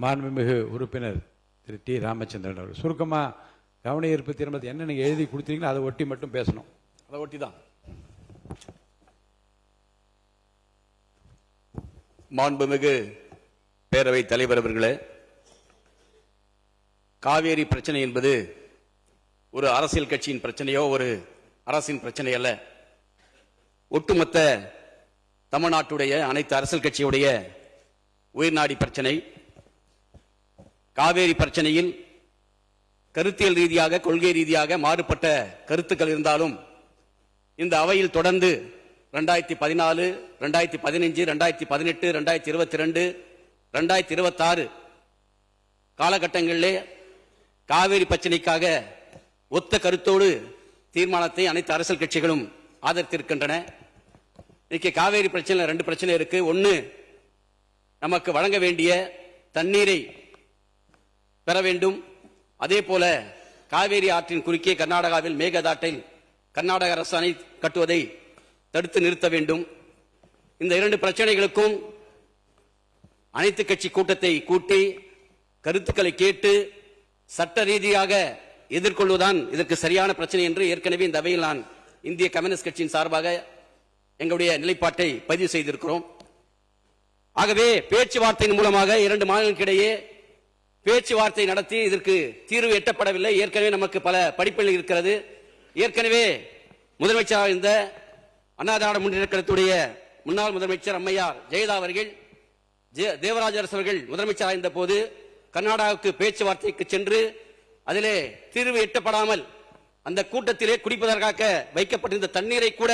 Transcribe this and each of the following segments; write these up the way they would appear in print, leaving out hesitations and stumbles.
மாண்புமிகு உறுப்பினர் திரு டி ராமச்சந்திரன் அவர்கள் சுருக்கமாக கவன ஈர்ப்பு தீர்மானத்தை என்ன நீங்கள் எழுதி கொடுத்தீங்களோ அதை ஒட்டி மட்டும் பேசணும். அதை ஒட்டி தான். மாண்புமிகு பேரவை தலைவர் அவர்களே, காவேரி பிரச்சனை என்பது ஒரு அரசியல் கட்சியின் பிரச்சனையோ ஒரு அரசின் பிரச்சனை அல்ல. ஒட்டுமொத்த தமிழ்நாட்டுடைய அனைத்து அரசியல் கட்சியுடைய உயிர்நாடி பிரச்சனை. காவேரி பிரச்சனையில் கருத்தியல் ரீதியாக கொள்கை ரீதியாக மாறுபட்ட கருத்துக்கள் இருந்தாலும் இந்த அவையில் தொடர்ந்து 2014, 2015, 2018, 2022, 2026 காலகட்டங்களிலே காவேரி பிரச்சனைக்காக ஒத்த கருத்தோடு தீர்மானத்தை அனைத்து அரசியல் கட்சிகளும் ஆதரித்திருக்கின்றன. இன்னைக்கு காவேரி பிரச்சனை 2 பிரச்சனை இருக்கு. ஒன்னு, நமக்கு வழங்க வேண்டிய தண்ணீரை பெற வேண்டும். அதே போல காவேரி ஆற்றின் குறுக்கே கர்நாடகாவில் மேகதாட்டில் கர்நாடக அரசு அணை கட்டுவதை தடுத்து நிறுத்த வேண்டும். இந்த 2 பிரச்சனைகளுக்கும் அனைத்து கட்சி கூட்டத்தை கூட்டி கருத்துக்களை கேட்டு சட்ட ரீதியாக எதிர்கொள்வதுதான் இதற்கு சரியான பிரச்சனை என்று ஏற்கனவே இந்த அவையில் நான் இந்திய கம்யூனிஸ்ட் கட்சியின் சார்பாக எங்களுடைய நிலைப்பாட்டை பதிவு செய்திருக்கிறோம். ஆகவே பேச்சுவார்த்தையின் மூலமாக 2 மாநிலங்களுக்கிடையே பேச்சுவார்த்தை நடத்தி இதற்கு தீர்வு எட்டப்படவில்லை. ஏற்கனவே நமக்கு பல படிப்புகள் இருக்கிறது. ஏற்கனவே முதலமைச்சராக இருந்த அண்ணா திராவிட முன்னேற்றக் கழகத்துடைய முன்னாள் முதலமைச்சர் அம்மையார் ஜெயலலிதா அவர்கள், தேவராஜ அரசு அவர்கள் முதலமைச்சராக இருந்த போது கர்நாடகாவுக்கு பேச்சுவார்த்தைக்கு சென்று அதிலே தீர்வு எட்டப்படாமல் அந்த கூட்டத்திலே குடிப்பதற்காக வைக்கப்பட்டிருந்த தண்ணீரை கூட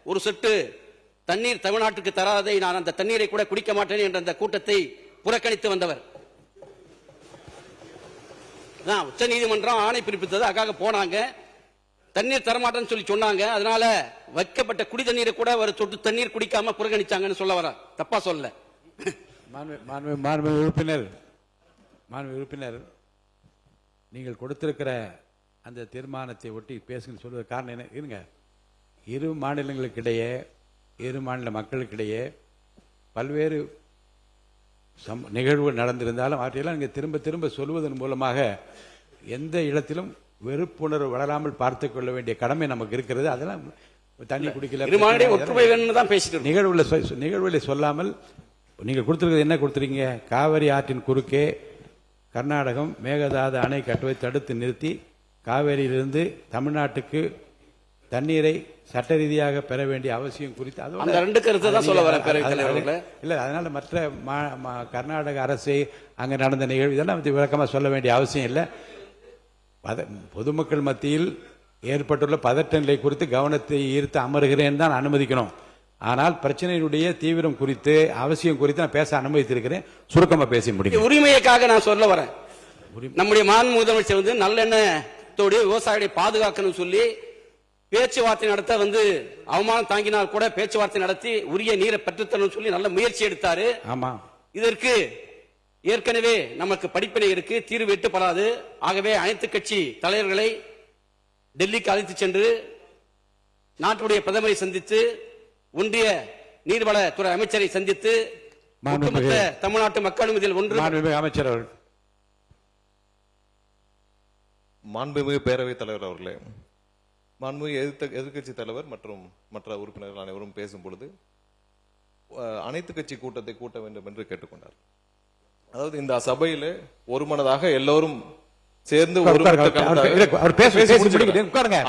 ஒரு சொட்டு தண்ணீர் தமிழ்நாட்டுக்கு தராதை நான் அந்த தண்ணீரை கூட குடிக்க மாட்டேன் என்ற அந்த கூட்டத்தை புறக்கணித்து வந்தவர். உச்ச நீதிமன்றம் ஆணை பிறப்பித்தது. அதுக்காக போனாங்க. தண்ணீர் தரமாட்டேன்னு சொல்லி சொன்னாங்க. அதனால வைக்கப்பட்ட குடி தண்ணீரை கூட ஒரு சொட்டு தண்ணீர் குடிக்காம புறக்கணிச்சாங்கன்னு சொல்ல வர. தப்பா சொல்ல. மாண்பு உறுப்பினர் நீங்கள் கொடுத்திருக்கிற அந்த தீர்மானத்தை ஒட்டி பேசுங்க சொல்வது காரணம் என்ன? இருங்க, 2 மாநிலங்களுக்கிடையே 2 மாநில மக்களுக்கிடையே பல்வேறு நிகழ்வு நடந்திருந்தாலும் அவற்றையெல்லாம் நீங்கள் திரும்ப திரும்ப சொல்வதன் மூலமாக எந்த இடத்திலும் வெறுப்புணர்வு வளராமல் பார்த்துக் கொள்ள வேண்டிய கடமை நமக்கு இருக்கிறது. அதெல்லாம் தண்ணி குடிக்கல நிகழ்வுகளை சொல்லாமல் நீங்கள் கொடுத்திருக்கிறது என்ன கொடுத்துருக்கீங்க? காவிரி ஆற்றின் குறுக்கே கர்நாடகம் மேகதாது அணை கட்டுவதை தடுத்து நிறுத்தி காவேரியிலிருந்து தமிழ்நாட்டுக்கு தண்ணீரை சட்ட ரீதியாக பெற வேண்டிய அவசியம் குறித்து அந்த 2 கருத்தை தான் சொல்ல வரேன். இல்ல, அதனால மற்ற கர்நாடக அரசு அங்க நடந்த நிகழ்வு இதெல்லாம் விளக்கமா சொல்ல வேண்டிய அவசியம் இல்லை. பொதுமக்கள் மத்தியில் ஏற்பட்டுள்ள பதட்ட நிலை குறித்து கவனத்தை ஈர்த்து அமர்கிறேன் தான் அனுமதிக்கணும். ஆனால் பிரச்சனையுடைய தீவிரம் குறித்து அவசியம் குறித்து நான் பேச அனுமதித்திருக்கிறேன். சுருக்கமா பேசி முடியும். உரிமைக்காக நான் சொல்ல வரேன். நம்முடைய மாண்பு முதலமைச்சர் வந்து நல்லெண்ணத்தோடு விவசாயிகளை பாதுகாக்கணும் சொல்லி பேச்சுவார்த்தை நடத்த அவமானம் தாங்கினால் கூட பேச்சுவார்த்தை நடத்தி உரிய நீரை பெற்றுத்தரணும் சொல்லி நல்ல முயற்சி எடுத்தாரு. ஆமா, இதற்கு ஏற்கனவே நமக்கு படிப்பினை இருக்கு, தீர்வு எட்டப்படாது. ஆகவே அனைத்து கட்சி தலைவர்களை டெல்லிக்கு அழைத்து சென்று நாட்டுடைய பிரதமரை சந்தித்து ஒன்றிய நீர்வளத்துறை அமைச்சரை சந்தித்து தமிழ்நாட்டு மக்களும் இதில் ஒன்று. அமைச்சர் அவர்கள், மாண்புமிகு பேரவைத் தலைவர் அவர்களே, மாண்புமிகு எதிர்க்கட்சி தலைவர் மற்றும் மற்ற உறுப்பினர்கள் அனைவரும் பேசும் பொழுது அனைத்து கட்சி கூட்டத்தை கூட்ட வேண்டும் என்று கேட்டுக்கொண்டார். அதாவது இந்த சபையில ஒருமனதாக எல்லோரும் சேர்ந்து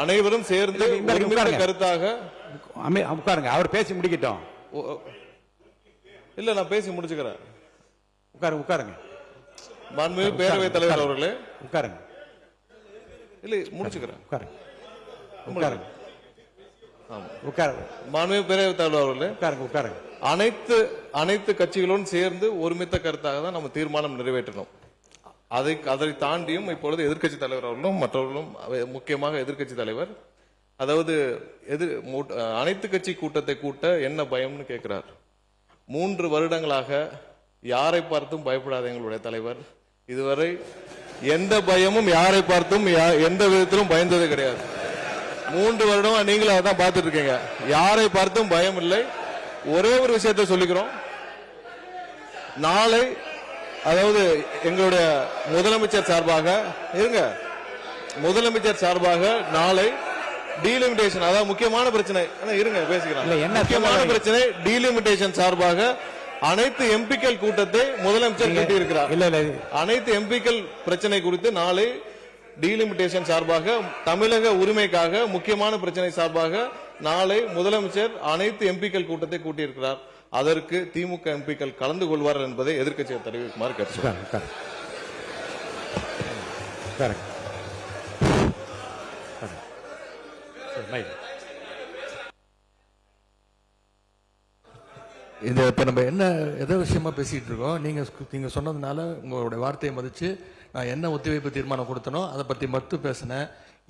அனைவரும் சேர்ந்து கருத்தாக உட்காருங்க. அவர் பேசி முடிக்கட்டும். இல்ல, நான் பேசி முடிச்சுக்கிறேன். உட்காருங்க. மாண்புமிகு பேரவைத் தலைவர் அவர்களே, உட்காருங்க. இல்ல, முடிச்சுக்கிறேன். மாண்புமிகு பேரவைத் தலைவர் அவர்களே, உட்காருங்க. அனைத்து கட்சிகளும் சேர்ந்து ஒருமித்த கருத்தாக தான் நம்ம தீர்மானம் நிறைவேற்றணும். அதை தாண்டியும் இப்பொழுது எதிர்க்கட்சி தலைவர் அவர்களும் மற்றவர்களும், முக்கியமாக எதிர்க்கட்சி தலைவர், அதாவது அனைத்து கட்சி கூட்டத்தை கூட்ட என்ன பயம்னு கேட்கிறார். 3 வருடங்களாக யாரை பார்த்தும் பயப்படாத எங்களுடைய தலைவர் இதுவரை எந்த பயமும் யாரை பார்த்தும் எந்த விதத்திலும் பயந்தது கிடையாது. 3 வருடமா நீங்களும் அதான் பார்த்துட்டு இருக்கீங்க. யாரை பார்த்தும் பயம் இல்லை. ஒரே ஒரு விஷயத்தை சொல்லிக்கிறோம், நாளை அதாவது எங்களுடைய முதலமைச்சர் சார்பாக நாளை டீலிமிட்டேஷன், அதாவது முக்கியமான பிரச்சனை, இருங்க பேசிக்கிறேன். முக்கியமான பிரச்சனை டீலிமிட்டேஷன் சார்பாக அனைத்து எம்பிக்கள் கூட்டத்தை முதலமைச்சர் கூட்டியிருக்கிறார். அனைத்து எம்பிக்கள் பிரச்சனை குறித்து நாளை டீலிமிட்டேஷன் சார்பாக, தமிழக உரிமைக்காக முக்கியமான பிரச்சனை சார்பாக நாளை முதலமைச்சர் அனைத்து எம்பிக்கள் கூட்டத்தை கூட்டியிருக்கிறார். அதற்கு திமுக எம்பிக்கள் கலந்து கொள்வார்கள் என்பதை எதிர்க்கட்சியை தெரிவிக்குமாறு கேட்டுக்கொள்கிறேன். இது இப்போ நம்ம என்ன எதை விஷயமா பேசிகிட்டு இருக்கோம், நீங்கள் சொன்னதுனால உங்களுடைய வார்த்தையை மதித்து நான் என்ன ஒத்திவைப்பு தீர்மானம் கொடுத்தனோ அதை பற்றி மட்டும் பேசினேன்.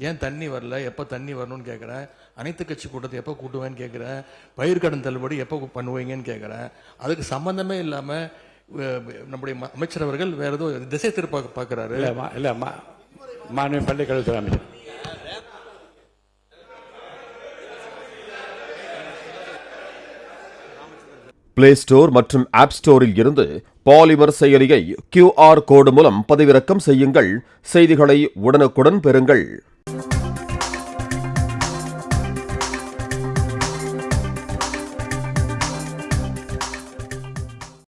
ஏன் தண்ணி வரல, எப்போ தண்ணி வரணும்னு கேட்குறேன். அனைத்து கட்சி கூட்டத்தை எப்போ கூட்டுவேன்னு கேட்குறேன். பயிர்க்கடன் தள்ளுபடி எப்போ பண்ணுவீங்கன்னு கேட்குறேன். அதுக்கு சம்மந்தமே இல்லாமல் நம்முடைய அமைச்சர் அவர்கள் வேற ஏதோ திசை திருப்ப பார்க்குறாரு. இல்லை மாண்புமிகு பள்ளிக்கல்வித்துறை அமைச்சர். பிளே ஸ்டோர் மற்றும் ஆப் ஸ்டோரில் இருந்து பாலிமர் செயலியை QR கோடு மூலம் பதிவிறக்கம் செய்யுங்கள். செய்திகளை உடனுக்குடன் பெறுங்கள்.